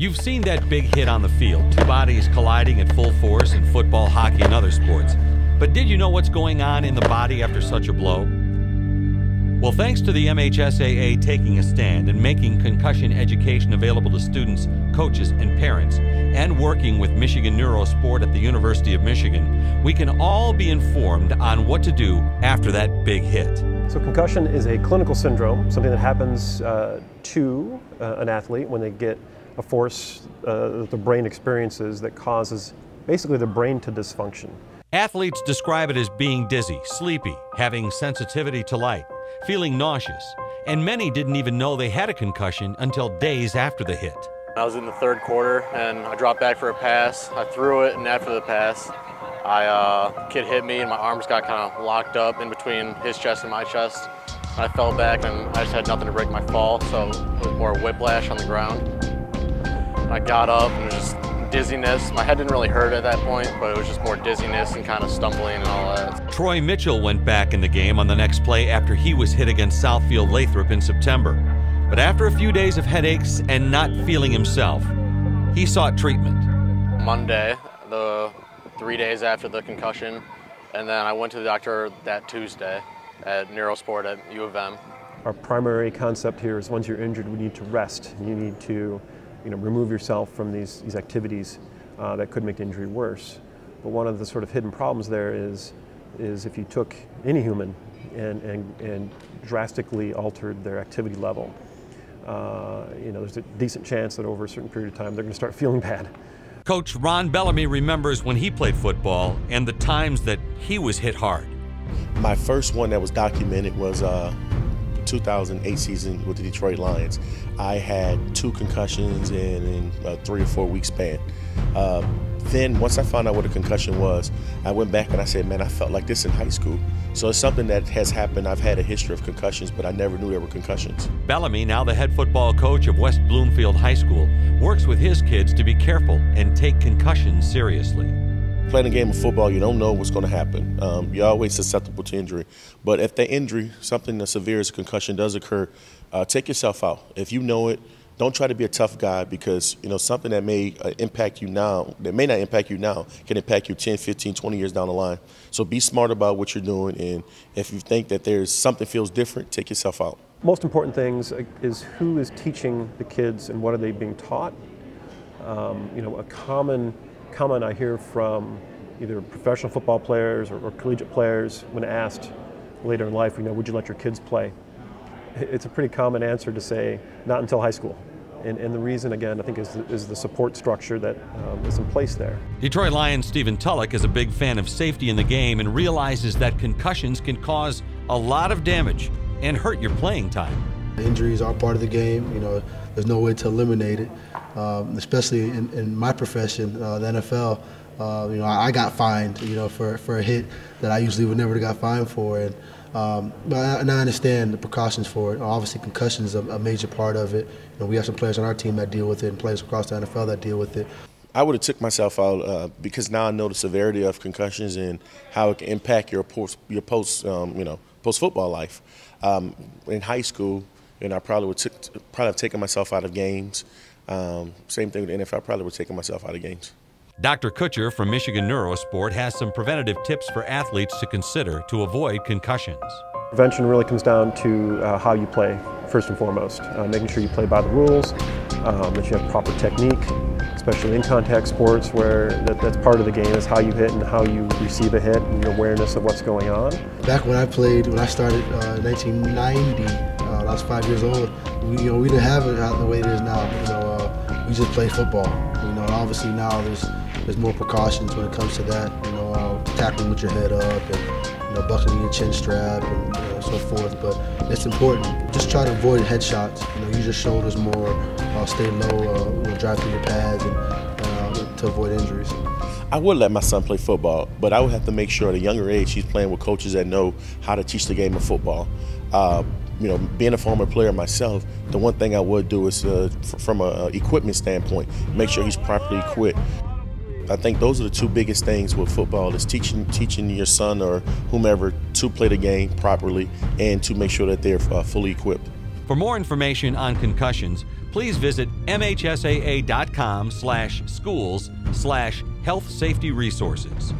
You've seen that big hit on the field, two bodies colliding at full force in football, hockey, and other sports. But did you know what's going on in the body after such a blow? Well, thanks to the MHSAA taking a stand and making concussion education available to students, coaches, and parents, and working with Michigan Neurosport at the University of Michigan, we can all be informed on what to do after that big hit. So concussion is a clinical syndrome, something that happens to an athlete when they get a force that the brain experiences that causes basically the brain to dysfunction. Athletes describe it as being dizzy, sleepy, having sensitivity to light, feeling nauseous, and many didn't even know they had a concussion until days after the hit. I was in the third quarter and I dropped back for a pass. I threw it, and after the pass, kid hit me and my arms got kind of locked up in between his chest and my chest. I fell back and I just had nothing to break my fall, so it was more whiplash on the ground. I got up and it was just dizziness. My head didn't really hurt at that point, but it was just more dizziness and kind of stumbling and all that. Troy Mitchell went back in the game on the next play after he was hit against Southfield Lathrop in September. But after a few days of headaches and not feeling himself, he sought treatment. Monday, the 3 days after the concussion, and then I went to the doctor that Tuesday at Neurosport at U of M. Our primary concept here is once you're injured, we need to rest. You need to remove yourself from these activities that could make the injury worse. But one of the sort of hidden problems there is if you took any human and drastically altered their activity level, there's a decent chance that over a certain period of time they're going to start feeling bad. Coach Ron Bellamy remembers when he played football and the times that he was hit hard. My first one that was documented was 2008 season with the Detroit Lions. I had 2 concussions in a 3 or 4 week span. Then once I found out what a concussion was, I went back and I said, man, I felt like this in high school. So it's something that has happened. I've had a history of concussions, but I never knew there were concussions. Bellamy, now the head football coach of West Bloomfield High School, works with his kids to be careful and take concussions seriously. Playing a game of football, you don't know what's going to happen. You're always susceptible to injury. But if the injury, something as severe as a concussion does occur, take yourself out. If you know it, don't try to be a tough guy, because something that may impact you now, that may not impact you now, can impact you 10, 15, 20 years down the line. So be smart about what you're doing, and if you think that there's something feels different, take yourself out. Most important things is who is teaching the kids and what are they being taught. A common comment I hear from either professional football players or collegiate players when asked later in life, would you let your kids play? It's a pretty common answer to say, not until high school. And the reason, again, I think is the support structure that is in place there. Detroit Lions' Stephen Tulloch is a big fan of safety in the game and realizes that concussions can cause a lot of damage and hurt your playing time. Injuries are part of the game. There's no way to eliminate it, especially in my profession, the NFL. I got fined, for a hit that I usually would never have got fined for, and I understand the precautions for it. Obviously, concussion is a major part of it. We have some players on our team that deal with it, and players across the NFL that deal with it. I would have took myself out because now I know the severity of concussions and how it can impact your post football life. In high school, I probably would have taken myself out of games. Same thing with the NFL. Probably would have taken myself out of games. Dr. Kutcher from Michigan Neurosport has some preventative tips for athletes to consider to avoid concussions. Prevention really comes down to how you play, first and foremost. Making sure you play by the rules, that you have proper technique, especially in contact sports where that's part of the game, is how you hit and how you receive a hit and your awareness of what's going on. Back when I started in 1990, when I was 5 years old, we didn't have it the way it is now. We just played football. Obviously now there's more precautions when it comes to that. Tackling with your head up and buckling your chin strap and so forth. But it's important. Just try to avoid headshots. Use your shoulders more. Stay low. Drive through your pads and to avoid injuries. I would let my son play football, but I would have to make sure at a younger age he's playing with coaches that know how to teach the game of football. Being a former player myself, the one thing I would do is, from an equipment standpoint, make sure he's properly equipped. I think those are the 2 biggest things with football, is teaching your son or whomever to play the game properly and to make sure that they're fully equipped. For more information on concussions, please please visit mhsaa.com/schools/health safety resources.